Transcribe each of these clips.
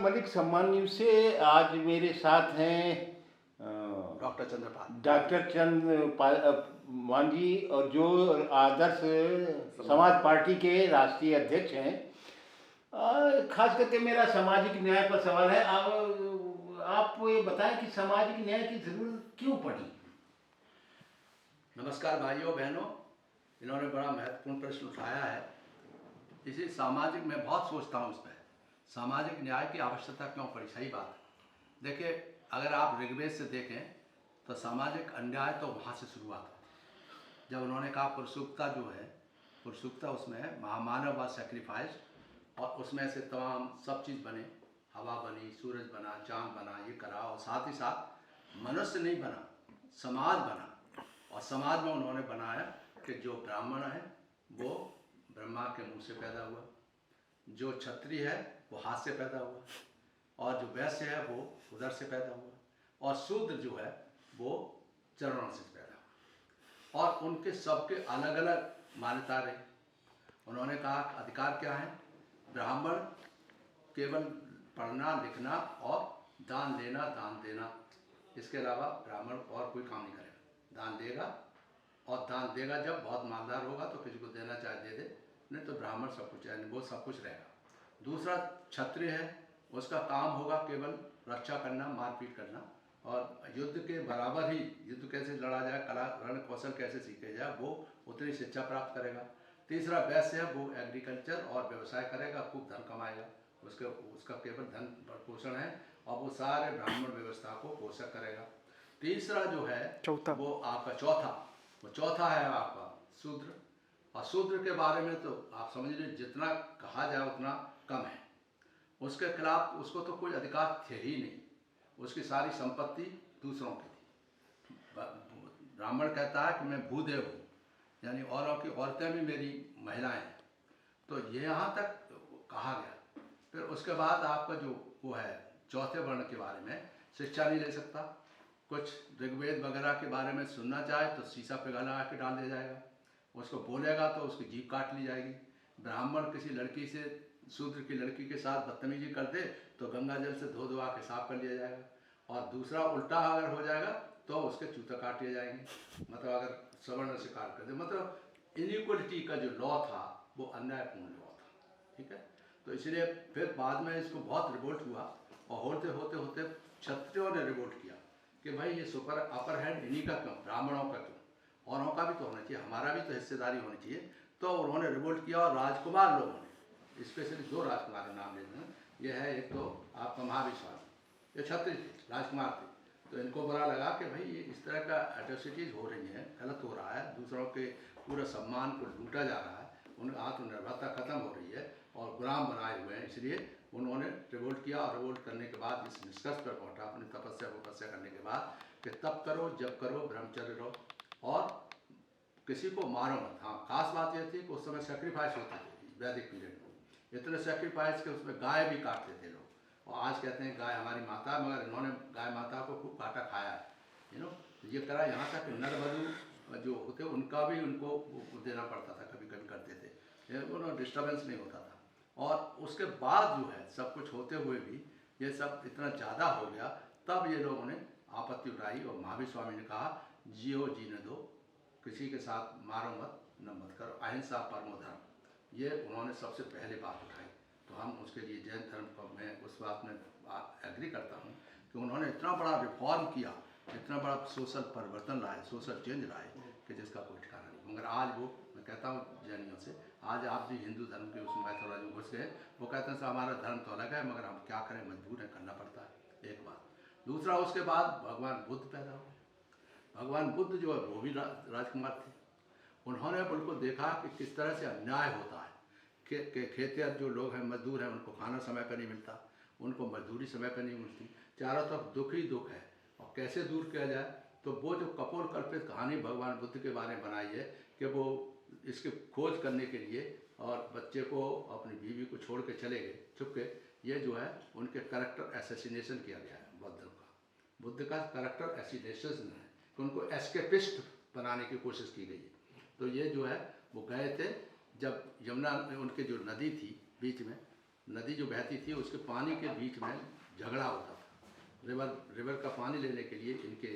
मलिक सम्मान न्यूज़ से आज मेरे साथ हैं डॉक्टर चंद्रपाल डॉक्टर मान जी, और जो आदर्श समाज पार्टी के राष्ट्रीय अध्यक्ष हैं। खास करके मेरा सामाजिक न्याय पर सवाल है। आप ये बताएं कि सामाजिक न्याय की जरूरत क्यों पड़ी। नमस्कार भाइयों बहनों, इन्होंने बड़ा महत्वपूर्ण प्रश्न उठाया है। इसी सामाजिक मैं बहुत सोचता हूँ इस पर, सामाजिक न्याय की आवश्यकता क्यों पड़ी। सही बात है। देखिए, अगर आप ऋग्वेद से देखें तो सामाजिक अन्याय तो वहाँ से शुरुआत हुई जब उन्होंने कहा पुरुषुक्ता जो है, पुरुषुक्ता उसमें है महामानव व सेक्रीफाइस, और उसमें से तमाम सब चीज़ बने, हवा बनी, सूरज बना, चांद बना, ये करा, और साथ ही साथ मनुष्य नहीं बना, समाज बना। और समाज में उन्होंने बनाया कि जो ब्राह्मण है वो ब्रह्मा के मुंह से पैदा हुआ, जो क्षत्रिय है वो हाथ से पैदा हुआ, और जो वैश्य है वो उधर से पैदा हुआ, और शूद्र जो है वो चरणों से पैदा हुआ। और उनके सबके अलग अलग मान्यता रही। उन्होंने कहा अधिकार क्या है, ब्राह्मण केवल पढ़ना लिखना और दान लेना दान देना, इसके अलावा ब्राह्मण और कोई काम नहीं करेगा। दान देगा, और दान देगा जब बहुत मालदार होगा तो किसी को देना चाहे दे दे, नहीं तो ब्राह्मण सब कुछ है, वो सब कुछ रहेगा। दूसरा क्षत्रिय है, उसका काम होगा केवल रक्षा करना, मारपीट करना, और युद्ध के बराबर ही युद्ध कैसे लड़ा जाए, कला रण कौशल कैसे सीखे जाए, वो उतनी शिक्षा प्राप्त करेगा। तीसरा वैश्य है, वो एग्रीकल्चर और व्यवसाय करेगा, खूब धन कमाएगा, उसका केवल धन पोषण है, और वो सारे ब्राह्मण व्यवस्था को पोषक करेगा। तीसरा जो है चौथा वो आपका चौथा है आपका शूद्र। और शूद्र के बारे में तो आप समझ लीजिए जितना कहा जाए उतना कम है। उसके खिलाफ उसको तो कोई अधिकार थे ही नहीं, उसकी सारी संपत्ति दूसरों की थी। ब्राह्मण कहता है कि मैं भूदेव हूँ, यानी औरों की औरतें भी मेरी महिलाएं हैं। तो ये यहाँ तक कहा गया। फिर उसके बाद आपका जो वो है चौथे वर्ण के बारे में, शिक्षा नहीं ले सकता, कुछ ऋग्वेद वगैरह के बारे में सुनना चाहे तो शीशा पे गला के डाल दिया जाएगा, उसको बोलेगा तो उसकी जीभ काट ली जाएगी। ब्राह्मण किसी लड़की से, शूद्र की लड़की के साथ बदतमीजी कर दे तो गंगा जल से धो धोआ के साफ कर लिया जाएगा, और दूसरा उल्टा अगर हो जाएगा तो उसके जूते काट लिए जाएंगे। मतलब अगर सवर्ण से काट कर दे, मतलब इनइक्वलिटी का जो लॉ था वो अन्यायपूर्ण लॉ था। ठीक है, तो इसलिए फिर बाद में इसको बहुत रिवोल्ट हुआ, और होते होते होते क्षत्रियों ने रिवोल्ट किया कि भाई ये सुपर अपर हैंड इन्हीं का क्यों, ब्राह्मणों का क्यों, औरों का भी तो होना चाहिए, हमारा भी तो हिस्सेदारी होनी चाहिए। तो उन्होंने रिवोल्ट किया, और राजकुमार लोगों ने, स्पेशली दो राजकुमार के नाम लेते हैं, ये है एक तो आपका महावीर स्वामी, ये क्षत्रिय थे, राजकुमार थे। तो इनको बुरा लगा कि भाई ये इस तरह का एट्रोसिटीज़ हो रही हैं, गलत हो रहा है, दूसरों के पूरा सम्मान को लूटा जा रहा है, उन आत्मनिर्भरता खत्म हो रही है और गुलाम बनाए हुए हैं। इसलिए उन्होंने रिवोल्ट किया, और रिवोल्ट करने के बाद इस निष्कर्ष पर पहुंचा अपनी तपस्या करने के बाद कि तप करो, जप करो, ब्रह्मचर्य रहो, और किसी को मारो मत। हाँ, खास बात यह थी कि उस समय सेक्रीफाइस होते थे वैदिक पीरियड में, इतने सेक्रीफाइस के उसमें गाय भी काटते थे लोग। और आज कहते हैं गाय हमारी माता, मगर इन्होंने गाय माता को खूब काटा खाया है, ये करा। यहाँ तक नर वधु जो होते उनका भी उनको देना पड़ता था, कभी कभी करते थे, उन्होंने डिस्टर्बेंस नहीं होता था। और उसके बाद जो है सब कुछ होते हुए भी ये सब इतना ज़्यादा हो गया, तब ये लोगों ने आपत्ति उठाई, और महावीर स्वामी ने कहा जियो जीने दो, किसी के साथ मारो मत, न मत करो, अहिंसा परमो धर्म, ये उन्होंने सबसे पहले बात उठाई। तो हम उसके लिए जैन धर्म को मैं उस बात में एग्री करता हूँ कि उन्होंने इतना बड़ा रिफॉर्म किया, इतना बड़ा सोशल परिवर्तन लाए, सोशल चेंज लाए, कि जिसका कोई ठिकाना नहीं। मगर आज वो, मैं कहता हूँ जैनियों से, आज आप भी हिंदू धर्म के उस मैथोलॉजी में घुस गए। वो कहते हैं सर हमारा धर्म तो अलग है, मगर हम क्या करें, मजबूर है, करना पड़ता है, एक बात। दूसरा, उसके बाद भगवान बुद्ध पैदा हुए। भगवान बुद्ध जो है वो भी राजकुमार थे। उन्होंने बिल्कुल देखा कि किस तरह से अन्याय होता है, कि खेतिहर जो लोग हैं, मजदूर हैं, उनको खाना समय पर नहीं मिलता, उनको मजदूरी समय पर नहीं मिलती, चारों तरफ दुख ही दुख है। और कैसे दूर किया जाए, तो वो जो कपोल कल्पित कहानी भगवान बुद्ध के बारे में बनाई है कि वो इसकी खोज करने के लिए और बच्चे को, अपनी बीवी को छोड़ के चले गए चुपके, ये जो है उनके करैक्टर एसेसिनेशन किया गया है बुद्ध का करैक्टर एसिनेशन है, कि उनको एस्केपिस्ट बनाने की कोशिश की गई है। तो ये जो है वो गए थे, जब यमुना में उनके जो नदी थी बीच में, नदी जो बहती थी उसके पानी के बीच में झगड़ा होता था। रिवर का पानी लेने के लिए इनके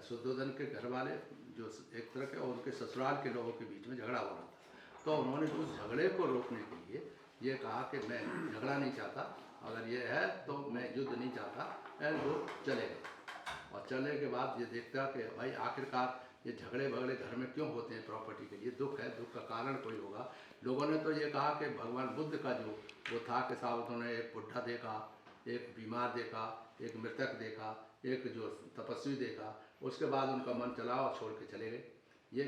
शुद्धोधन के घर वाले जो एक तरह के और उनके ससुराल के लोगों के बीच में झगड़ा हो रहा था। तो उन्होंने उस झगड़े को रोकने के लिए ये कहा कि मैं झगड़ा नहीं चाहता, अगर ये है तो मैं युद्ध नहीं चाहता, एंड वो चले गए। और चलने के बाद ये देखता कि भाई आखिरकार ये झगड़े भगड़े घर में क्यों होते हैं, प्रॉपर्टी के लिए दुख है, दुख का कारण कोई होगा। लोगों ने तो ये कहा कि भगवान बुद्ध का जो वो था कि साहब उन्होंने एक बुढ़ा देखा, एक बीमार देखा, एक मृतक देखा, एक जो तपस्वी देखा, उसके बाद उनका मन चला और छोड़ के चले गए। ये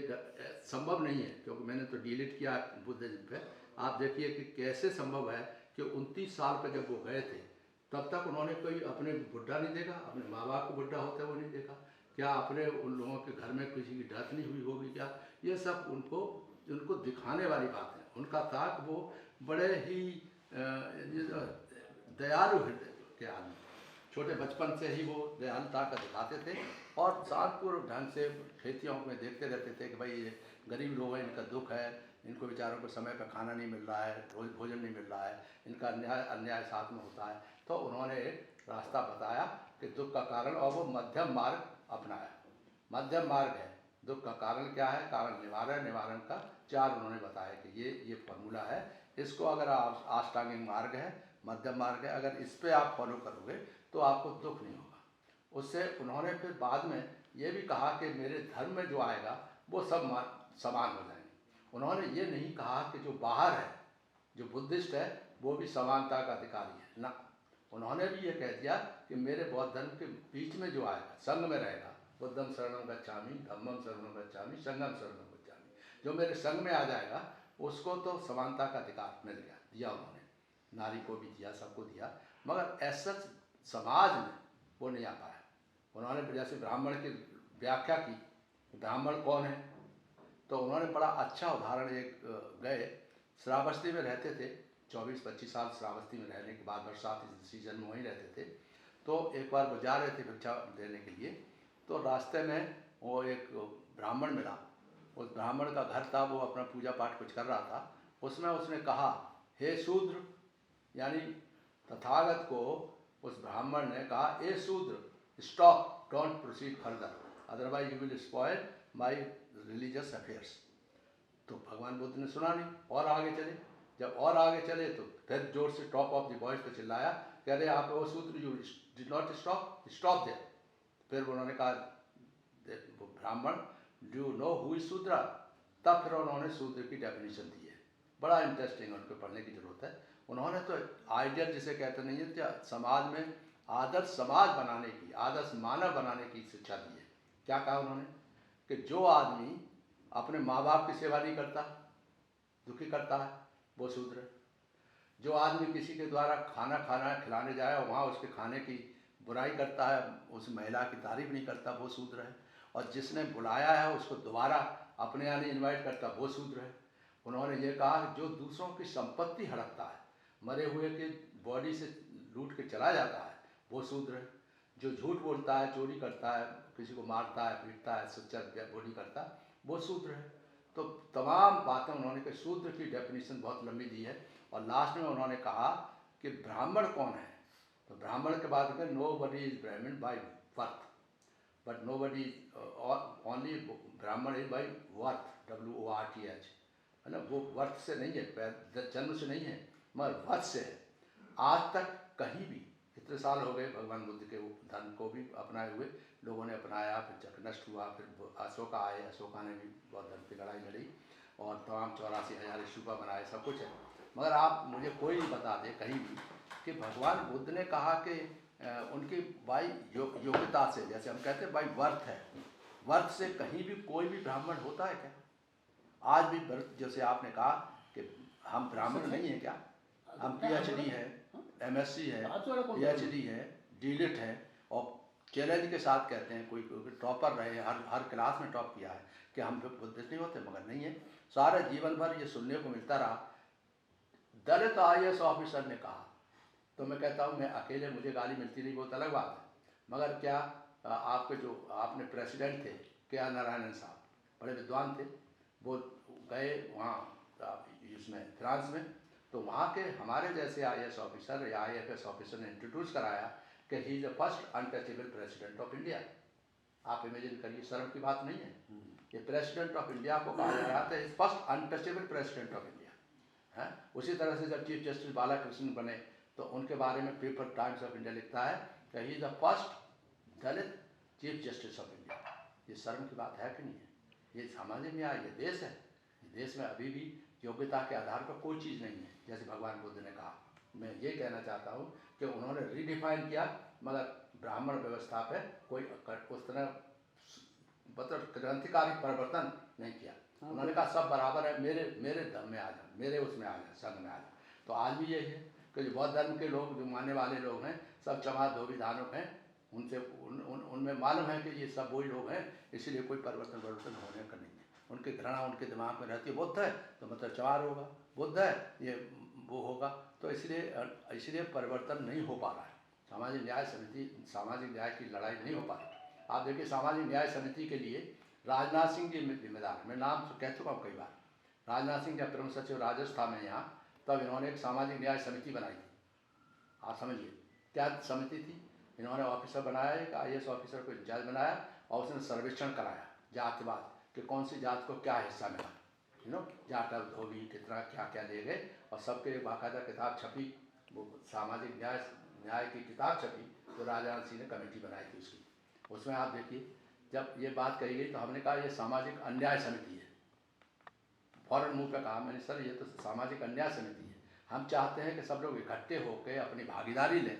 संभव नहीं है, क्योंकि मैंने तो डिलीट किया बुद्धिज्म पे। आप देखिए कि कैसे संभव है कि 29 साल पे जब वो गए थे तब तक उन्होंने कोई अपने बुढ़ा नहीं देखा, अपने माँ बाप को बुढ़ा होते हुए नहीं देखा, क्या अपने उन लोगों के घर में किसी की डेथ नहीं हुई होगी क्या? ये सब उनको दिखाने वाली बात है। उनका था कि वो बड़े ही दयालु हृदय के आदमी, छोटे बचपन से ही वो दयालुता का दिखाते थे और शांतपूर्वक ढंग से खेतियों में देखते रहते थे कि भाई ये गरीब लोग हैं, इनका दुख है, इनको बेचारों को समय पर खाना नहीं मिल रहा है, रोज भोजन नहीं मिल रहा है, इनका अन्याय साथ में होता है। तो उन्होंने एक रास्ता बताया कि दुख का कारण, और वो मध्यम मार्ग अपनाया। मध्यम मार्ग है, दुख का कारण क्या है, कारण निवारण का 4 उन्होंने बताया कि ये फॉर्मूला है। इसको अगर आप अष्टांगिक मार्ग है, मध्यम मार्ग है, अगर इस पर आप फॉलो करोगे तो आपको दुख नहीं होगा। उससे उन्होंने फिर बाद में ये भी कहा कि मेरे धर्म में जो आएगा वो सब समान हो जाएंगे। उन्होंने ये नहीं कहा कि जो बाहर है, जो बुद्धिस्ट है, वो भी समानता का अधिकारी है ना। उन्होंने भी ये कह दिया कि मेरे बौद्ध धर्म के बीच में जो आएगा, संग में रहेगा, बुद्धम शरणम गच्छामि, धम्मम शरणम गच्छामि, संगम शरणम गच्छामि, जो मेरे संग में आ जाएगा उसको तो समानता का अधिकार मिल गया, दिया उन्होंने, नारी को भी दिया, सबको दिया। मगर ऐसा समाज में वो नहीं आ पाया। उन्होंने जैसे ब्राह्मण की व्याख्या की, ब्राह्मण कौन है, तो उन्होंने बड़ा अच्छा उदाहरण एक गए, श्रावस्ती में रहते थे, 24-25 साल श्रावस्ती में रहने के बाद बरसात सीजन में वहीं रहते थे। तो एक बार वो जा रहे थे भिक्षा देने के लिए, तो रास्ते में वो एक ब्राह्मण मिला। उस ब्राह्मण का घर था, वो अपना पूजा पाठ कुछ कर रहा था। उसमें उसने कहा, हे शूद्र, यानी तथागत को उस ब्राह्मण ने कहा, ए शूद्र, stop, don't proceed further, otherwise you will spoil my religious affairs. तो भगवान बुद्ध ने सुना नहीं और आगे चले। जब और आगे चले तो फिर जोर से टॉप ऑफ द वॉइस पे चिल्लाया, कह रहे आप वो Shudra, you did not stop there. फिर उन्होंने कहा, Brahmin, do you know who is Shudra? तब फिर उन्होंने शूद्र की डेफिनेशन दी है, बड़ा इंटरेस्टिंग, उनको पढ़ने की जरूरत है। उन्होंने तो आइडियल जिसे कहते नहीं है, समाज में आदर्श समाज बनाने की, आदर्श मानव बनाने की शिक्षा दी है। क्या कहा उन्होंने कि जो आदमी अपने माँ बाप की सेवा नहीं करता, दुखी करता है, वो शूद्र है। जो आदमी किसी के द्वारा खाना खिलाने जाए और वहाँ उसके खाने की बुराई करता है, उस महिला की तारीफ नहीं करता, वो शूद्र है। और जिसने बुलाया है उसको दोबारा अपने यहाँ नहीं इन्वाइट करता, वो शूद्र है। उन्होंने ये कहा जो दूसरों की संपत्ति हड़पता है, मरे हुए के बॉडी से लूट के चला जाता है, वो शूद्र है। जो झूठ बोलता है, चोरी करता है, किसी को मारता है, पीटता है, सच्चा बोली करता है, वो शूद्र है। तो तमाम बातें उन्होंने कि शूद्र की डेफिनेशन बहुत लंबी दी है। और लास्ट में उन्होंने कहा कि ब्राह्मण कौन है, तो ब्राह्मण के बाद में nobody is Brahmin by worth, but nobody only Brahmin is by worth, WORTH, है ना। वो वर्थ से नहीं है, जन्म से नहीं है, मगर वर्थ से है। आज तक कहीं भी, इतने साल हो गए भगवान बुद्ध के धर्म को भी अपनाए हुए, लोगों ने अपनाया, फिर नष्ट हुआ, फिर अशोका आए, अशोका ने भी बहुत धर्म की लड़ाई लड़ी और तमाम 84,000 स्तूपा बनाए, सब कुछ है। मगर आप मुझे कोई बता दे कहीं भी कि भगवान बुद्ध ने कहा कि उनकी बाई योग्यता से, जैसे हम कहते हैं बाई वर्थ है, वर्थ से कहीं भी कोई भी ब्राह्मण होता है क्या? आज भी जैसे आपने कहा कि हम ब्राह्मण नहीं है क्या, हम PhD है, MSc है, PhD है, डीलिट है, और चैलेंज के साथ कहते हैं कोई टॉपर रहे, हर क्लास में टॉप किया है, कि हम बुद्धिस्ट नहीं होते, मगर नहीं है। सारे जीवन भर ये सुनने को मिलता रहा। दलित IAS ऑफिसर ने कहा, तो मैं कहता हूँ मैं अकेले, मुझे गाली मिलती नहीं, बहुत अलग बात है। मगर क्या आपके जो आपने प्रेसिडेंट थे KR नारायणन साहब, बड़े विद्वान थे, वो गए वहाँ इसमें फ्रांस में, तो वहाँ के हमारे जैसे IAS ऑफिसर या IFS ऑफिसर ने इंट्रोड्यूस कराया कि he is the first untouchable president of India. आप इमेजिन करिए, शर्म की बात नहीं है। ये प्रेसिडेंट ऑफ इंडिया को कहा जा रहा था is first untouchable president of India है। उसी तरह से जब चीफ जस्टिस बालाकृष्णन बने तो उनके बारे में पेपर टाइम्स ऑफ इंडिया लिखता है कि he is the first Dalit chief justice of India. ये शर्म की बात है कि नहीं है? ये सामाजिक न्याय, ये देश है। देश में अभी भी योग्यता के आधार पर कोई चीज़ नहीं है, जैसे भगवान बुद्ध ने कहा। मैं ये कहना चाहता हूँ कि उन्होंने रीडिफाइन किया, मगर ब्राह्मण व्यवस्था पे कोई उस तरह मतलब क्रांतिकारी परिवर्तन नहीं किया। उन्होंने कहा सब बराबर है, मेरे धर्म में आ जाए, मेरे उसमें आ जाए, संघ में आ जाए। तो आज भी यही है कि जो बौद्ध धर्म के लोग, जो मानने वाले लोग हैं, सब चमार धोबी धानुक हैं। उनसे उनमें मालूम है कि ये सब वही लोग हैं, इसीलिए कोई परिवर्तन होने का नहीं है। उनकी घृणा उनके दिमाग में रहती है, बुद्ध है तो मतलब चमार होगा, बुद्ध है ये वो होगा। तो इसलिए परिवर्तन नहीं हो पा रहा है। सामाजिक न्याय समिति, सामाजिक न्याय की लड़ाई नहीं हो पा रही। आप देखिए, सामाजिक न्याय समिति के लिए राजनाथ सिंह जी जिम्मेदार। मैं नाम तो कह चुका हूँ कई बार। राजनाथ सिंह जब प्रमुख सचिव राजस्थान में यहाँ, तब इन्होंने एक सामाजिक न्याय समिति बनाई थी। आप समझिए क्या समिति थी। इन्होंने ऑफिसर बनाया, एक IAS ऑफिसर को इंचार्ज बनाया और उसने सर्वेक्षण कराया जातिवाद कि कौन सी जात को क्या हिस्सा मिला, जाट धोबी कितना क्या क्या ले गए, और सबके बाकायदा किताब छपी, वो सामाजिक न्याय की किताब छपी। तो राजनाथ सिंह ने कमेटी बनाई थी उसकी। उसमें आप देखिए, जब ये बात कही गई तो हमने कहा ये सामाजिक अन्याय समिति है। फौरन मुंह पे कहा मैंने, सर ये तो सामाजिक अन्याय समिति है। हम चाहते हैं कि सब लोग इकट्ठे होकर अपनी भागीदारी लें।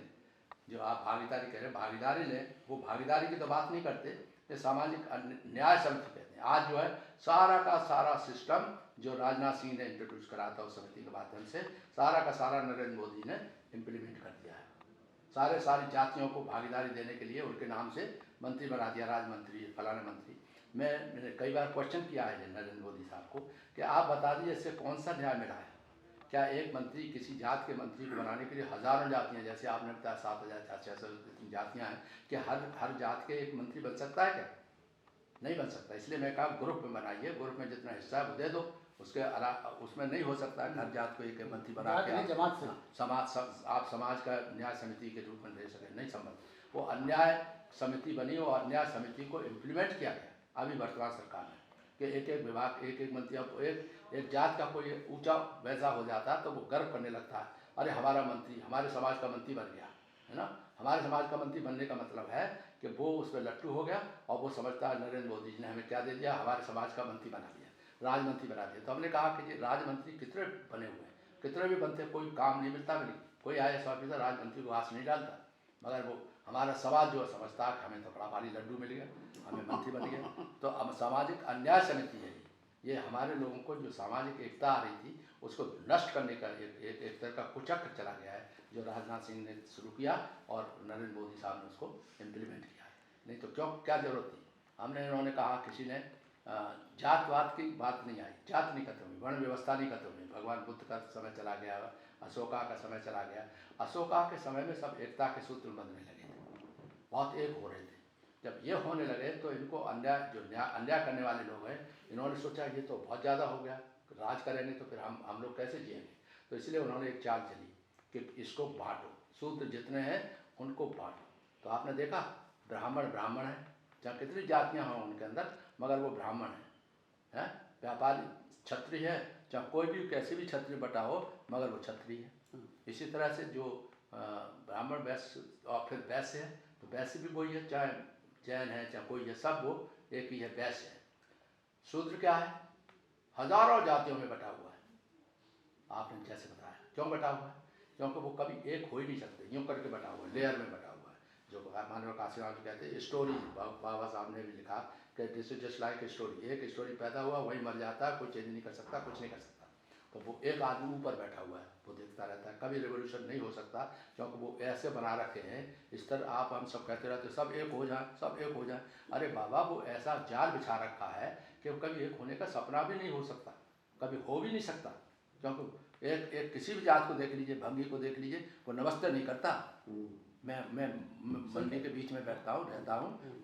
जो आप भागीदारी कह रहे हैं, भागीदारी लें, वो भागीदारी की तो बात नहीं करते, ये सामाजिक न्याय समिति कहते हैं। आज जो है सारा का सारा सिस्टम जो राजनाथ सिंह ने इंट्रोड्यूस करा था उस समिति के माध्यम से, सारा का सारा नरेंद्र मोदी ने इम्प्लीमेंट कर दिया है। सारी जातियों को भागीदारी देने के लिए उनके नाम से मंत्री बना दिया, राज मंत्री, फलाने मंत्री। मैंने कई बार क्वेश्चन किया है नरेंद्र मोदी साहब को कि आप बता दीजिए इससे कौन सा न्याय मिला है। क्या एक मंत्री, किसी जात के मंत्री को बनाने के लिए हज़ारों जातियाँ, जैसे आपने बताया 7,600 इतनी जातियाँ हैं, कि हर जात के एक मंत्री बन सकता है क्या? नहीं बन सकता। इसलिए मैं कहा ग्रुप में बनाइए, ग्रुप में जितना हिस्सा है वो दे दो। उसके अलावा उसमें नहीं हो सकता है हर जात को एक मंत्री बना के आप समाज का न्याय समिति के रूप में दे सकें, नहीं संभव। वो अन्याय समिति बनी और अन्याय समिति को इम्प्लीमेंट किया गया अभी वर्तमान सरकार में, कि एक विभाग, एक मंत्री। अब एक जात का कोई ऊंचा वैसा हो जाता तो वो गर्व करने लगता है, अरे हमारा मंत्री हमारे समाज का मंत्री बन गया, है ना। हमारे समाज का मंत्री बनने का मतलब है कि वो उसमें लट्टू हो गया और वो समझता है नरेंद्र मोदी जी ने हमें क्या दे दिया, हमारे समाज का मंत्री बना दिया, राजमंत्री बना दिया। तो हमने कहा कि ये राजमंत्री कितने बने हुए हैं, कितने भी बनते, कोई काम नहीं मिलता। कोई IAS ऑफिसर राजमंत्री को हाथ नहीं डालता, मगर वो हमारा समाज जो समझता है कि हमें तो बड़ा भारी लड्डू मिल गया, हमें मंत्री बन गया। तो अब सामाजिक अन्याय समिति है ये हमारे लोगों को जो सामाजिक एकता आ रही थी उसको नष्ट करने का एक तरह का कुचक्र चला गया है, जो राजनाथ सिंह ने शुरू किया और नरेंद्र मोदी साहब ने उसको इम्प्लीमेंट किया है। नहीं तो क्या जरूरत थी। इन्होंने कहा, किसी ने जातवाद की बात नहीं आई, जात नहीं खत्म हुई, वर्ण व्यवस्था नहीं खत्म हुई। भगवान बुद्ध का समय चला गया, अशोका का समय चला गया। अशोका के समय में सब एकता के सूत्र बंधने लगे थे, बहुत एक हो रहे थे। जब ये होने लगे तो इनको अन्याय करने वाले लोग हैं, इन्होंने सोचा ये तो बहुत ज़्यादा हो गया, राज करेंगे तो फिर हम लोग कैसे जिएंगे। तो इसलिए उन्होंने एक चाल चली कि इसको बांटो, शूद्र जितने हैं उनको बांटो। तो आपने देखा ब्राह्मण है, चाहे कितनी जातियाँ हों उनके अंदर, मगर वो ब्राह्मण है। व्यापारी क्षत्रिय है, चाहे कोई भी कैसे भी क्षत्रिय बटा हो, मगर वो क्षत्रिय है। इसी तरह से जो ब्राह्मण वैश्य और फिर वैश्य है, तो वैश्य भी वही है, चाहे जैन है चाहे कोई है, सब वो एक ही है, वैश्य है। शूद्र क्या है, हजारों जातियों में बटा हुआ है। आपने जैसे बताया, क्यों बटा हुआ है? क्योंकि वो कभी एक हो ही नहीं सकते, यूँ करके बटा हुआ है, लेयर में बटा हुआ है। जो मानव काशीराम जी कहते हैं स्टोरी, बाबा साहब ने भी लिखा कि this is just like a story. एक स्टोरी पैदा हुआ, वही मर जाता है, कोई चेंज नहीं कर सकता, कुछ नहीं कर सकता। तो वो एक आदमी ऊपर बैठा हुआ है, वो देखता रहता है, कभी रेवोल्यूशन नहीं हो सकता, क्योंकि वो ऐसे बना रखे हैं। इस तरह आप हम सब कहते रहते सब एक हो जाए, सब एक हो जाए। अरे बाबा, वो ऐसा जाल बिछा रखा है कि कभी एक होने का सपना भी नहीं हो सकता, कभी हो भी नहीं सकता। क्योंकि एक किसी भी जात को देख लीजिए, भंगी को देख लीजिए, वो नमस्ते नहीं करता, मैं मंडी के बीच में रहता हूँ।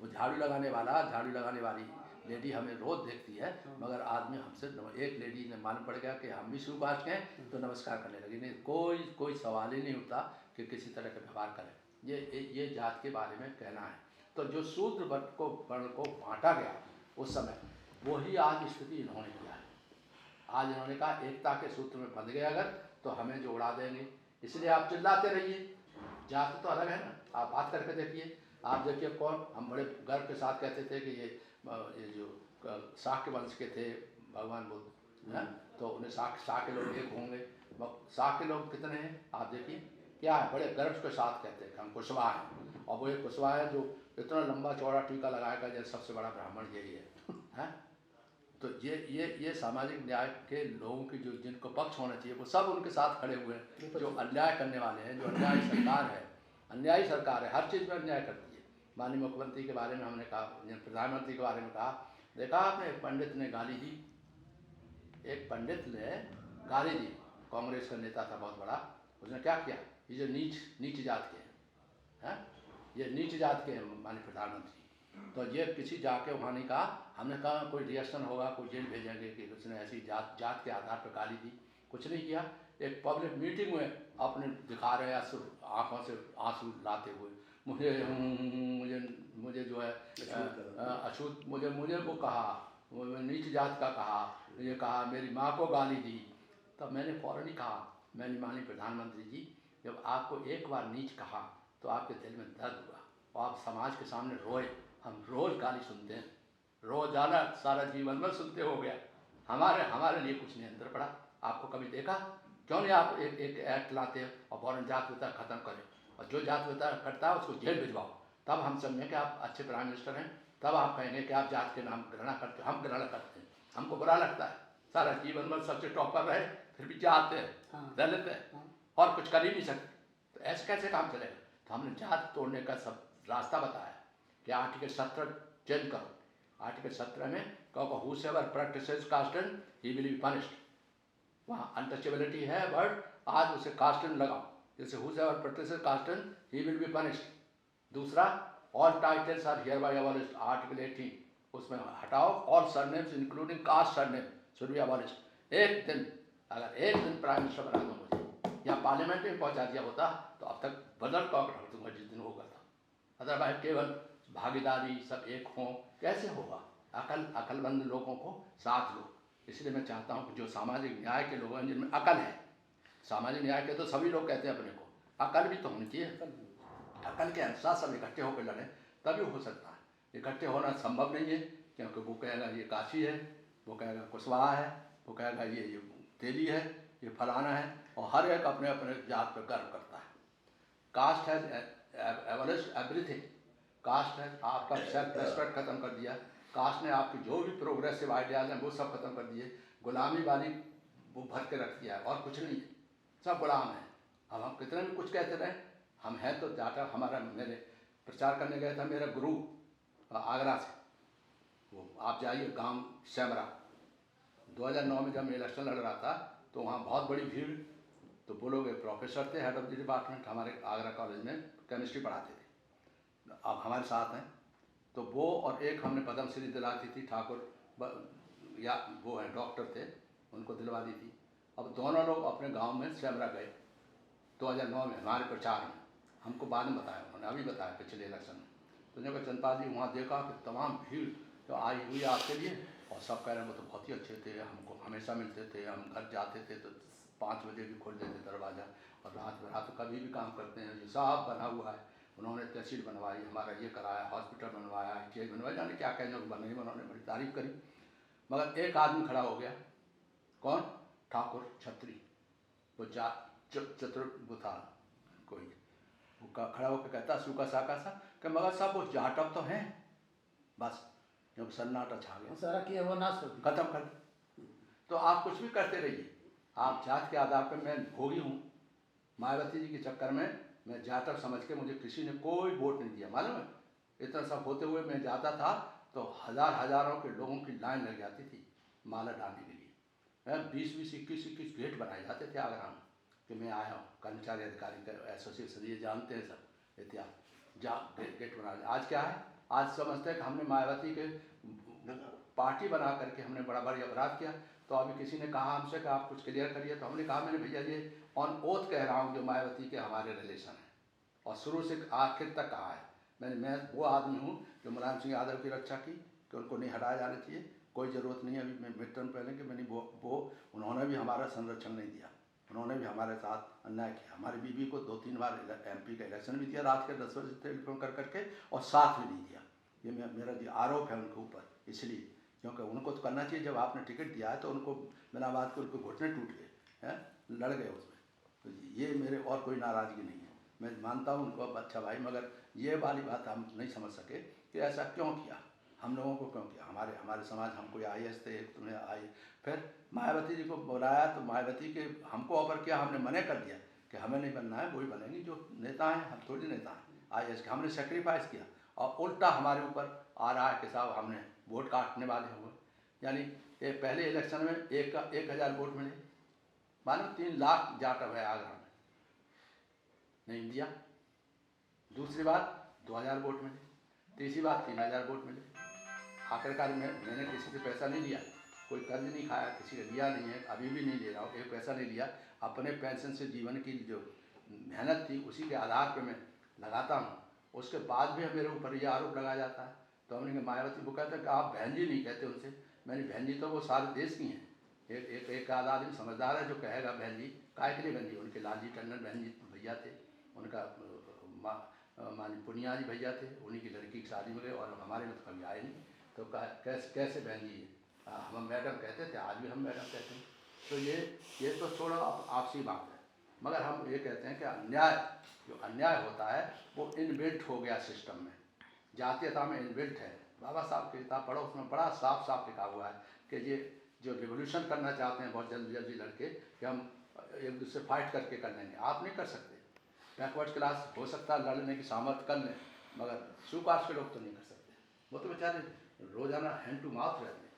वो झाड़ू लगाने वाली लेडी हमें रोज देखती है, मगर आदमी हमसे एक लेडी ने मालूम पड़ गया कि हम भी शू कास्ट के हैं, तो नमस्कार करने लगी। नहीं, कोई सवाल ही नहीं उठता कि किसी तरह का व्यवहार करें। ये जात के बारे में कहना है। तो जो शूद्र वर्ण को बांटा गया उस समय, वही आज स्थिति इन्होंने किया है। आज इन्होंने कहा एकता के सूत्र में बंध गए अगर, तो हमें जो उड़ा देंगे, इसलिए आप चिल्लाते रहिए। जात तो अलग है ना, आप बात करके देखिए। आप देखिए कौन, हम बड़े गर्व के साथ कहते थे कि ये जो शाक्य वंश के थे भगवान बुद्ध हैं, तो उन्हें शाक्य लोग एक होंगे। शाक्य लोग कितने हैं आप देखिए, क्या है, बड़े गर्व के साथ कहते हैं कि हम कुशवाहा हैं। और वो एक कुशवाहा है जो इतना लंबा चौड़ा टीका लगाएगा जैसे सबसे बड़ा ब्राह्मण यही है। तो ये सामाजिक न्याय के लोगों की जो जिनको पक्ष होना चाहिए वो सब उनके साथ खड़े हुए हैं। जो अन्याय करने वाले हैं, जो अन्यायी सरकार है, हर चीज़ में अन्याय करती है। माननीय मुख्यमंत्री के बारे में हमने कहा, प्रधानमंत्री के बारे में कहा, देखा आपने एक पंडित ने गाली दी, कांग्रेस का नेता था बहुत बड़ा, उसने क्या किया, ये जो नीच जात के हैं, ये नीच जात के हैं माननीय प्रधानमंत्री। तो ये किसी जाके वहाँ नहीं कहा, हमने कहा कोई रिएक्शन होगा, कोई जेल भेजेंगे कि उसने ऐसी जात के आधार पर गाली दी, कुछ नहीं किया। एक पब्लिक मीटिंग में अपने दिखा रहे हैं आंखों से आंसू लाते हुए, मुझे जो है अछूत, मुझे वो कहा, नीच जात का कहा, ये कहा, मेरी माँ को गाली दी। तब मैंने फ़ौरन ही कहा, मैंने माननीय प्रधानमंत्री जी, जब आपको एक बार नीच कहा तो आपके दिल में दर्द हुआ और आप समाज के सामने रोए। हम रोज़ गाली सुनते हैं, रोज़ाना सारा जीवन में सुनते हो गया, हमारे लिए कुछ नहीं अंदर पड़ा। आपको कभी देखा? क्यों नहीं आप एक एक्ट लाते हैं और फौरन जात व्यवस्था खत्म करें, और जो जात व्यवस्था करता है उसको जेल भिजवाओ, तब हम समझें कि आप अच्छे प्राइम मिनिस्टर हैं। तब आप कहेंगे कि आप जात के नाम घृणा करते, हम घृणा करते हैं, हमको बुरा लगता है। सारा जीवन में सबसे टॉपर रहे, फिर भी जात है, दलित है, और कुछ कर ही नहीं सकते, तो ऐसे कैसे काम चलेगा? तो हमने जात तोड़ने का सब रास्ता बताया कि आर्टिकल 17 चेंज करो। आर्टिकल 17 में कहो whosoever practises casteism he will be punished. वहाँ अनटचेबिलिटी है वर्ड, आज उसे कास्टन लगाओ, जैसे whosoever practises casteism he will be punished. दूसरा, all titles are hereby abolished, article 18 उसमें हटाओ, all surnames including caste surname should be abolished. एक दिन प्राइम मिनिस्टर बना दो मुझे, या पार्लियामेंट में पहुँचा दिया होता तो अब तक बदल कॉक रख दूंगा जिस दिन होगा था। अदरवाइज केवल भागीदारी सब एक हों, कैसे होगा? अकलमंद लोगों को साथ लो। इसलिए मैं चाहता हूँ कि जो सामाजिक न्याय के लोग हैं जिनमें अकल है, सामाजिक न्याय के तो सभी लोग कहते हैं अपने को, अकल भी तो होनी चाहिए। अकल के अनुसार सब इकट्ठे होकर लड़ें तभी हो सकता है। इकट्ठे होना संभव नहीं है, क्योंकि वो कहेगा ये काशी है, वो कहेगा कुशवाहा है, वो कहेगा ये तेली है, ये फलाना है, और हर एक अपने अपने जात पर गर्व करता है। Caste has Everest everything, caste है आपका सेल्फ रेस्पेक्ट खत्म कर दिया, कास्ट ने आपकी जो भी प्रोग्रेसिव आइडियाज हैं वो सब खत्म कर दिए, गुलामी वाली वो भर के रख दिया है, और कुछ नहीं, सब गुलाम है। अब हम कितने भी कुछ कहते रहे, हम हैं तो जाकर मेरे प्रचार करने गया था मेरा गुरु आगरा से, वो आप जाइए गांव सेमरा, 2009 में जब मैं इलेक्शन लड़ रहा था तो वहाँ बहुत बड़ी भीड़, तो वो लोग एक प्रोफेसर थे हेड ऑफ द डिपार्टमेंट, हमारे आगरा कॉलेज में केमिस्ट्री पढ़ाते थे, अब हमारे साथ हैं। तो वो और एक हमने पद्म श्री दिला दी थी, ठाकुर या वो हैं डॉक्टर थे, उनको दिलवा दी थी। अब दोनों लोग अपने गांव में सेमरा गए 2009 में हमारे प्रचार में, हमको बाद में बताया उन्होंने, अभी बताया पिछले इलेक्शन में। तो जब चंदपाल जी वहाँ देखा कि तमाम भीड़ तो आई हुई आपके लिए, और सब कह रहे हैं वो तो बहुत ही अच्छे थे, हमको हमेशा मिलते थे, हम घर जाते थे तो 5 बजे भी खोल देते दरवाज़ा, और रात कभी भी काम करते हैं, ये सब बना हुआ है। उन्होंने तहसील बनवाई, हमारा ये कराया, हॉस्पिटल बनवाया, ITI बनवाया, जाने क्या कहने को बने, उन्होंने बड़ी तारीफ करी। मगर एक आदमी खड़ा हो गया, कौन? ठाकुर छत्री, वो चतुर था कोई, वो खड़ा होकर कहता सूखा साका सा कि मगर साहब वो जाटव तो हैं, बस जब सन्नाटा छा गया, सारा किया वो नाश खत्म कर। तो आप कुछ भी करते रहिए, आप जात के आधार पर, मैं भोगी हूँ, मायावती जी के चक्कर में मैं जाटव समझ के मुझे किसी ने कोई वोट नहीं दिया, मालूम है? इतना सब होते हुए मैं जाता था तो हज़ारों के लोगों की लाइन लग जाती थी माला डालने के लिए, 20-20, 21-21 गेट बनाए जाते थे आगरा में कि मैं आया हूँ, कर्मचारी अधिकारी का एसोसिएशन, ये जानते हैं सब, इतिहास जहाँ गेट बना लिया। आज क्या है, आज समझते हैं कि हमने मायावती के पार्टी बना करके हमने बड़ा बड़ी अपराध किया। तो अभी किसी ने कहा हमसे कि आप कुछ क्लियर करिए, तो हमने कहा मैंने भैया ये ऑन ओथ कह रहा हूँ जो मायावती के हमारे रिलेशन है और शुरू से आखिर तक कहा है। मैं वो आदमी हूँ जो मुलायम सिंह यादव की रक्षा की कि उनको नहीं हटाया जाना चाहिए, कोई ज़रूरत नहीं है। अभी मैं मिड टर्म पहले कि मैंने वो उन्होंने भी हमारा संरक्षण नहीं दिया, उन्होंने भी हमारे साथ अन्याय किया। हमारी बीवी को 2-3 बार MP का इलेक्शन भी दिया रात के 10 बजे टेलीफोन कर करके, और साथ भी नहीं दिया। ये मेरा जो आरोप है उनके ऊपर, इसलिए क्योंकि उनको तो करना चाहिए। जब आपने टिकट दिया है तो उनको बिना बात के उनको घुटने टूट गए हैं, लड़ गए उसमें। तो ये मेरे और कोई नाराज़गी नहीं है, मैं मानता हूँ उनको अच्छा भाई, मगर ये वाली बात हम नहीं समझ सके कि ऐसा क्यों किया, हम लोगों को क्यों किया। हमारे समाज, हम कोई IAS थे, तुम्हें आई, फिर मायावती जी को बुलाया तो मायावती के हमको ऑफर किया, हमने मना कर दिया कि हमें नहीं बनना है, वही बनेंगी जो नेता हैं, हम थोड़ी नेता हैं IAS के। हमने सेक्रीफाइस किया और उल्टा हमारे ऊपर आ रहा है कि साहब हमने वोट काटने वाले हुए। यानी ये पहले इलेक्शन में 1,000 वोट मिले, मानो 3 लाख जाट है आगरा में, नहीं दिया। दूसरी बार 2,000 वोट मिले, तीसरी बार 3,000 वोट मिले। आखिरकार मैंने किसी से पैसा नहीं लिया, कोई कर्ज नहीं खाया, किसी का लिया नहीं है, अभी भी नहीं ले रहा हूँ, एक पैसा नहीं लिया। अपने पेंशन से जीवन की जो मेहनत थी उसी के आधार पर मैं लगाता हूँ। उसके बाद भी मेरे ऊपर ये आरोप लगाया जाता है। तो हमने कहा मायावती वो कहते हैं कि आप बहन जी नहीं कहते उनसे। मैंने बहन जी तो वो सारे देश की हैं, एक आधा आदमी समझदार है जो कहेगा बहन जी, काहे के लिए बहन जी। उनके लालजी टंडन बहन जी भैया थे, उनका मानी पुनिया जी भैया थे, उन्हीं की लड़की की शादी में गए और हमारे में तो कभी आए नहीं। तो कैसे बहन जी, हम मैडम कहते थे, आज भी हम मैडम कहते हैं। तो ये तो थोड़ा आपसी बात है, मगर हम ये कहते हैं कि जो अन्याय होता है वो इनबिल्ट हो गया सिस्टम में, जातीयता में इनबिल्ट है। बाबा साहब की किताब पढ़ो, उसमें बड़ा साफ साफ लिखा हुआ है कि ये जो रिवोल्यूशन करना चाहते हैं बहुत जल्दी लड़के कि हम एक दूसरे फाइट करके कर लेंगे, आप नहीं कर सकते। बैकवर्ड क्लास हो सकता है लड़ने की सामर्थ्य कर लें, मगर सुकास्ट के लोग तो नहीं कर सकते। वो तो बेचारे रोजाना हैंड टू माउथ रहते हैं,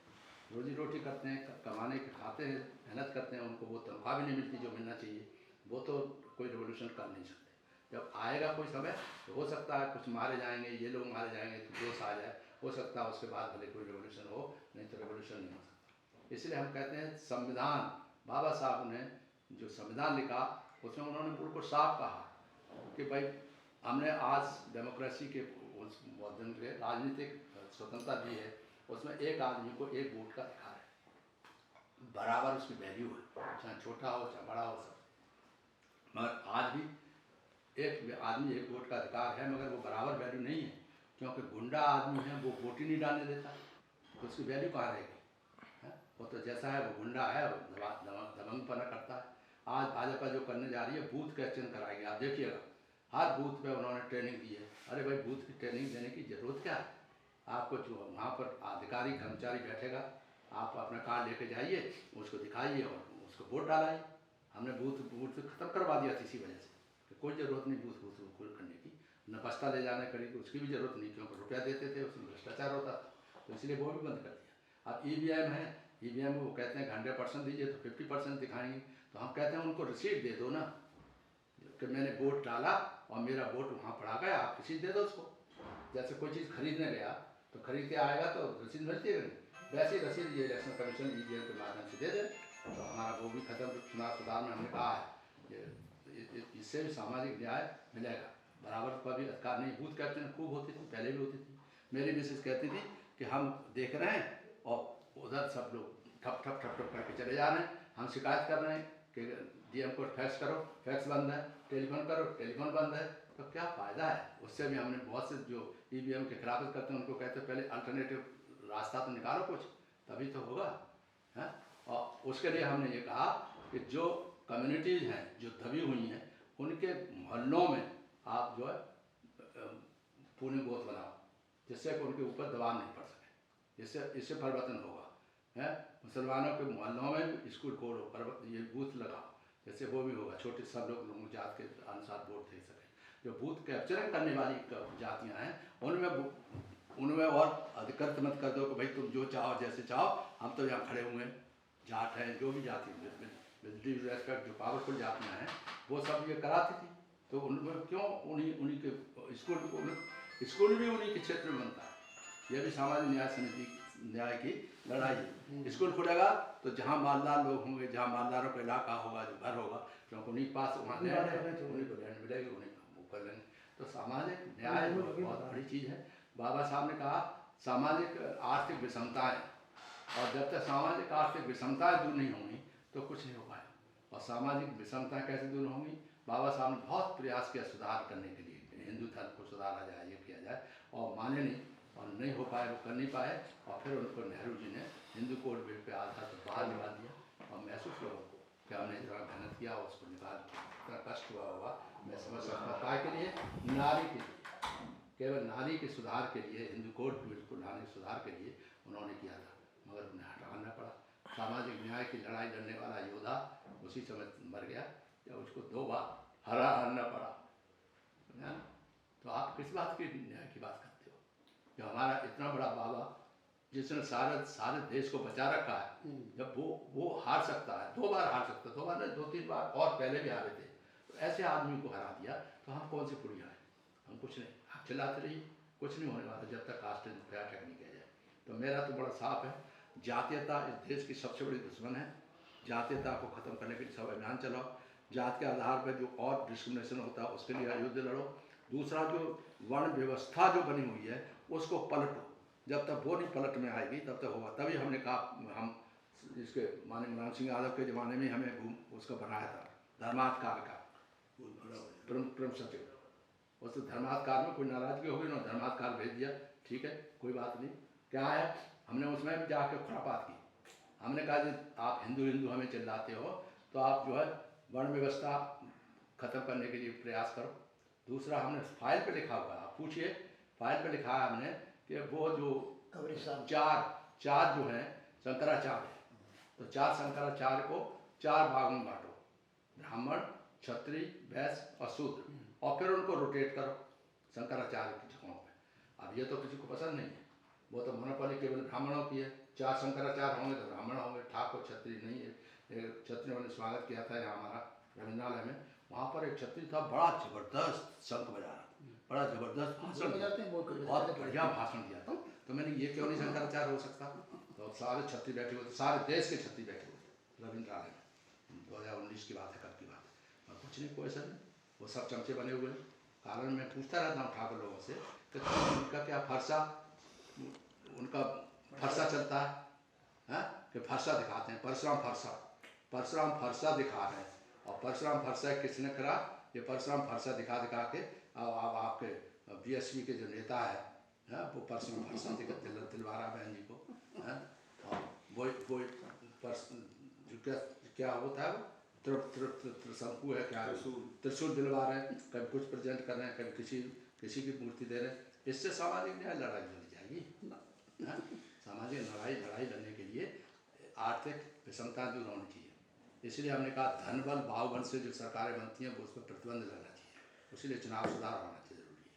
रोजी रोटी करते हैं, कमाने के खाते हैं, मेहनत करते हैं, उनको वो तनख्वाह भी नहीं मिलती जो मिलना चाहिए। वो तो कोई रिवोल्यूशन कर नहीं सकते। जब आएगा कोई समय तो हो सकता है कुछ मारे जाएंगे, ये लोग मारे जाएंगे तो जोश आ जाए, हो सकता है उसके बाद भले कोई रिवोल्यूशन हो, नहीं तो रिवोल्यूशन नहीं हो सकता। इसलिए हम कहते हैं संविधान, बाबा साहब ने जो संविधान लिखा उसमें उन्होंने बिल्कुल साफ कहा कि भाई हमने आज डेमोक्रेसी के उस माध्यम से राजनीतिक स्वतंत्रता दी है, उसमें एक आदमी को एक वोट का अधिकार है, बराबर उसकी वैल्यू है, चाहे छोटा हो चाहे बड़ा हो सब। मगर आज भी एक आदमी एक वोट का अधिकार है, मगर वो बराबर वैल्यू नहीं है, क्योंकि गुंडा आदमी है वो वोट ही नहीं डालने देता, तो उसकी वैल्यू कहाँ रहेगी। वो तो जैसा है वो गुंडा है, दबंगपना करता है। आज भाजपा जो करने जा रही है बूथ क्वेश्चन कराएगी, आप देखिएगा हर बूथ पे उन्होंने ट्रेनिंग दी है। अरे भाई बूथ की ट्रेनिंग देने की ज़रूरत क्या है, आपको जो वहाँ पर अधिकारी कर्मचारी बैठेगा, आप अपना कार्ड लेके जाइए, उसको दिखाइए और उसको वोट डालाइए। हमने बूथ ख़त्म करवा दिया था इसी वजह से कि कोई ज़रूरत नहीं बूथ करने की, न बस्ता ले जाने करेगी उसकी भी ज़रूरत नहीं, क्योंकि रुपया देते थे उसमें भ्रष्टाचार होता था, तो इसलिए वो भी बंद कर दिया। अब EVM है, EVM वो कहते हैं 100% दीजिए तो 50% दिखाएंगे, तो हम कहते हैं उनको रिसीट दे दो ना कि मैंने वोट डाला और मेरा वोट वहाँ पड़ा गया, आप रिसीट दे दो उसको। जैसे कोई चीज़ खरीदने गया तो खरीद के आएगा तो रसीद मिलती है, वैसे ही रसीद ये इलेक्शन कमीशन EVM के माध्यम से दे दे, तो हमारा वो भी खत्म। चुनाव सुधार में हमने कहा है कि इससे भी सामाजिक न्याय मिलेगा, बराबर का भी अधिकार नहीं। बूथ कैप्चर खूब होती थी, पहले भी होती थी। मेरी मिसेज कहती थी कि हम देख रहे हैं और उधर सब लोग ठप ठप ठप ठप करके चले जा रहे हैं, हम शिकायत कर रहे हैं कि DM को फैक्स करो, फैक्स बंद है, टेलीफोन करो, टेलीफोन बंद है, तो क्या फ़ायदा है। उससे भी हमने बहुत से जो EVM के खिलाफ करते हैं उनको कहते हैं पहले अल्टरनेटिव रास्ता तो निकालो कुछ, तभी तो होगा है। और उसके लिए हमने ये कहा कि जो कम्युनिटीज़ हैं जो दबी हुई हैं उनके मोहल्लों में आप जो है पुणे बूथ बनाओ, जिससे कि उनके ऊपर दबाव नहीं पड़ सके, इससे परिवर्तन होगा है। मुसलमानों के मोहल्लों में स्कूल खोलो, ये बूथ लगाओ, जैसे वो भी होगा, छोटे सब लोग जात के अनुसार वोट दे सकें। जो बूथ कैप्चरिंग करने वाली जातियाँ हैं उनमें और अधिकृत मत कर दो कि भाई तुम जो चाहो जैसे चाहो, हम तो यहाँ खड़े हुए हैं। जाट हैं जो भी जाति, विद ड्यू रेस्पेक्ट जो पावरफुल जातियाँ हैं वो सब ये कराती थी, तो उनमें क्यों उन्हीं उन्हीं के स्कूल भी उन्हीं के क्षेत्र में बनता है। यह भी सामाजिक न्याय समिति न्याय की लड़ाई है। स्कूल खुलेगा तो जहाँ मालदार लोग होंगे, जहाँ मालदारों का इलाका होगा, जो घर होगा, क्योंकि उन्हीं पास वहाँ लैंड है, उन्हीं को लैंड मिलेगी, उन्हीं वो कर लेंगे। तो सामाजिक न्याय बहुत बड़ी चीज़ है। बाबा साहब ने कहा सामाजिक आर्थिक विषमताएँ, और जब तक सामाजिक आर्थिक विषमताएँ दूर नहीं होंगी तो कुछ नहीं हो पाए। और सामाजिक विषमताएँ कैसे दूर होंगी? बाबा साहब ने बहुत प्रयास किया सुधार करने के लिए, हिंदू धर्म को सुधारा जाए, ये किया जाए, और माने नहीं, और नहीं हो पाए, वो कर नहीं पाए। और फिर उनको नेहरू जी ने हिंदू कोड बिल पे आधार पर बाहर निकाल दिया। और महसूस लोगों को कि हमने इतना मेहनत किया, उसको निकाल, इतना कष्ट हुआ होगा, मैं समझ सकता। काय के लिए? नारी के लिए, केवल नारी के सुधार के लिए, हिंदू कोड बिल को लाने के सुधार के लिए उन्होंने किया था, मगर उन्हें हटाना पड़ा। सामाजिक न्याय की लड़ाई लड़ने वाला योद्धा उसी समय मर गया जब उसको 2 बार हारना पड़ा। समझा? तो आप किस बात की न्याय की बात करते हो? जो हमारा इतना बड़ा बाबा जिसने सारे देश को बचा रखा है, जब वो हार सकता है, 2 बार हार सकता है, 2 बार नहीं 2-3 बार और पहले भी हारे थे, तो ऐसे आदमी को हरा दिया, तो हम कौन सी पुड़िया है? हम कुछ नहीं। आप चिल्लाते रहिए, कुछ नहीं होने वाला जब तक कास्ट एंड फेयर नहीं किया जाए। तो मेरा तो बड़ा साफ है, जातीयता इस देश की सबसे बड़ी दुश्मन है। जातीयता को ख़त्म करने के लिए सब अभियान चलाओ। जात के आधार पर जो और डिस्क्रिमिनेशन होता है उसके लिए युद्ध लड़ो। दूसरा, जो वर्ण व्यवस्था जो बनी हुई है उसको पलटो। जब तक वो नहीं पलट में आएगी तब तक होगा। तभी हमने कहा, हम इसके माननीय मुलायम सिंह यादव के ज़माने में हमें उसका बनाया था धर्माधिकार का प्रमुख सचिव। उस धर्माधिकार में कोई नाराज़गी होगी ना, धर्माधिकार भेज दिया, ठीक है, कोई बात नहीं। क्या है, हमने उसमें भी जाके खुरापात की। हमने कहा जी आप हिंदू हिंदू हमें चिल्लाते हो, तो आप जो है वर्ण व्यवस्था ख़त्म करने के लिए प्रयास करो। दूसरा, हमने फाइल पे लिखा हुआ है, आप पूछिए, फाइल पे लिखा है हमने कि वो जो चार जो हैं शंकराचार्य, तो 4 शंकराचार्य को 4 भागों में बांटो, ब्राह्मण, क्षत्रिय, वैश्य और शूद्र, और फिर उनको रोटेट करो शंकराचार्य की जगहों पे। अब ये तो किसी को पसंद नहीं है, वो तो मोनोपोली केवल ब्राह्मणों की है। 4 शंकराचार्य होंगे तो ब्राह्मण होंगे, ठाकुर क्षत्रिय नहीं है। क्षत्रियों ने स्वागत किया था यहाँ हमारा रविंद्रालय में, वहाँ पर एक क्षत्रिय था, बड़ा जबरदस्त शंख बजा रहा था, बड़ा जबरदस्त भाषण दिया, बहुत बढ़िया भाषण दिया था। तो मैंने ये क्यों नहीं शंकराचार्य हो सकता? तो सारे क्षत्रिय बैठे हुए थे, सारे देश के क्षत्रिय बैठे हुए थे रविंद्रालय में। 2019 की बात है, कब की बात है, और कुछ नहीं, कोई असर नहीं, वो सब चमचे बने हुए हैं। कारण मैं पूछता रहता हूँ ठाकुर लोगों से कि उनका क्या फरसा, उनका फरसा चलता है कि फरसा दिखाते हैं, परशुराम फरसा दिखा रहे हैं। और परशुराम फरसा किसने करा? ये परशुराम फरसा दिखा दिखा के अब आपके बीएसपी के जो नेता है वो परशुराम फरसा दिलवा रहा बहन जी को, है। और वो क्या होता है, वो त्रिशंकु है, क्या त्रिशूल दिलवा रहे हैं, कभी कुछ प्रेजेंट कर रहे हैं, कभी किसी की मूर्ति दे रहे हैं। इससे सामाजिक न्याय लड़ाई लड़ी जाएगी। सामाजिक लड़ाई लड़ने के लिए आर्थिक विषमता दूर होनी चाहिए। इसलिए हमने कहा धन बल भाव से जो सरकारें बनती हैं वो उस पर प्रतिबंध लगना चाहिए। इसीलिए चुनाव सुधार होना चाहिए, जरूरी है।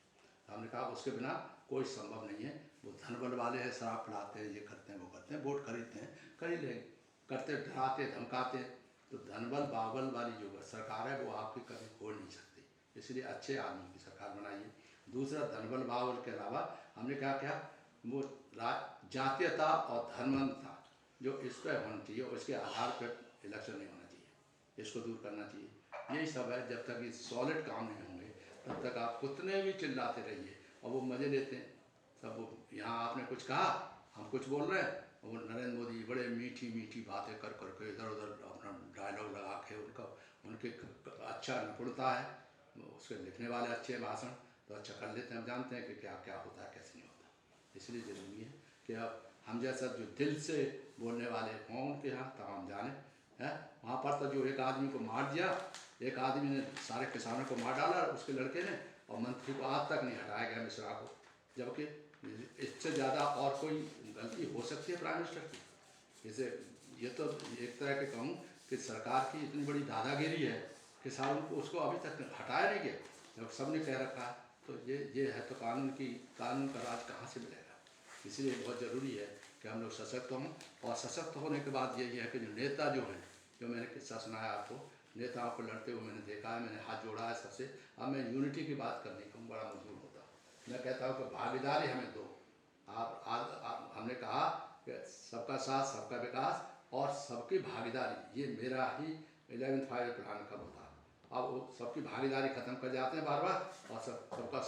हमने कहा उसके बिना कोई संभव नहीं है। वो धन बल वाले हैं, शराब पिलाते हैं, ये करते हैं, वो करते हैं, वोट खरीदते हैं, खरीद लेंगे, करते डराते धमकाते हैं। तो धन बल बावल वाली जो सरकार है वो आपकी कभी खोल नहीं सकती। इसलिए अच्छे आदमी की सरकार बनाइए। दूसरा, धनबल बावल के अलावा हमने क्या वो जातीयता और धर्मांधता जो इस पर होना चाहिए, उसके आधार पर इलेक्शन नहीं होना चाहिए, इसको दूर करना चाहिए। यही सब है। जब तक ये सॉलिड काम नहीं होंगे तब तक आप कितने भी चिल्लाते रहिए, और वो मज़े लेते हैं सब। वो यहाँ आपने कुछ कहा, हम कुछ बोल रहे हैं, और वो नरेंद्र मोदी बड़े मीठी बातें कर करके इधर उधर अपना डायलॉग लगा के, उनके अच्छा निपुणता है, उसके लिखने वाले अच्छे भाषण तो अच्छा कर लेते हैं। हम जानते हैं कि क्या क्या होता है, कैसे नहीं होता। इसलिए ज़रूरी है कि अब हम जैसा जो दिल से बोलने वाले हों उनके यहाँ तमाम जाने हैं। वहाँ पर तो जो एक आदमी को मार दिया, एक आदमी ने सारे किसानों को मार डाला उसके लड़के ने, और मंत्री को आज तक नहीं हटाया गया, मिश्रा को। जबकि इससे ज़्यादा और कोई गलती हो सकती है प्राइम मिनिस्टर की? जैसे ये तो एक तरह के कहूँ कि सरकार की इतनी बड़ी दादागिरी है कि साहब उनको उसको अभी तक हटाया नहीं गया, जब सब ने कह रखा है। तो ये है तो कानून का राज कहाँ से मिलेगा? इसलिए बहुत ज़रूरी है कि हम लोग सशक्त हों। और सशक्त होने के बाद यही है कि जो नेता जो हैं, जो मैंने किस्सा सुनाया आपको, नेताओं को लड़ते हुए मैंने देखा है, मैंने हाथ जोड़ा है सबसे। अब मैं यूनिटी की बात करने का बड़ा मजबूर होता। मैं कहता हूँ कि भागीदारी हमें दो। हमने कहा कि सबका साथ, सबका विकास और सबकी भागीदारी, ये मेरा ही 11th 5 प्लान का होता। अब वो सबकी भागीदारी खत्म कर जाते हैं बार बार, और सबका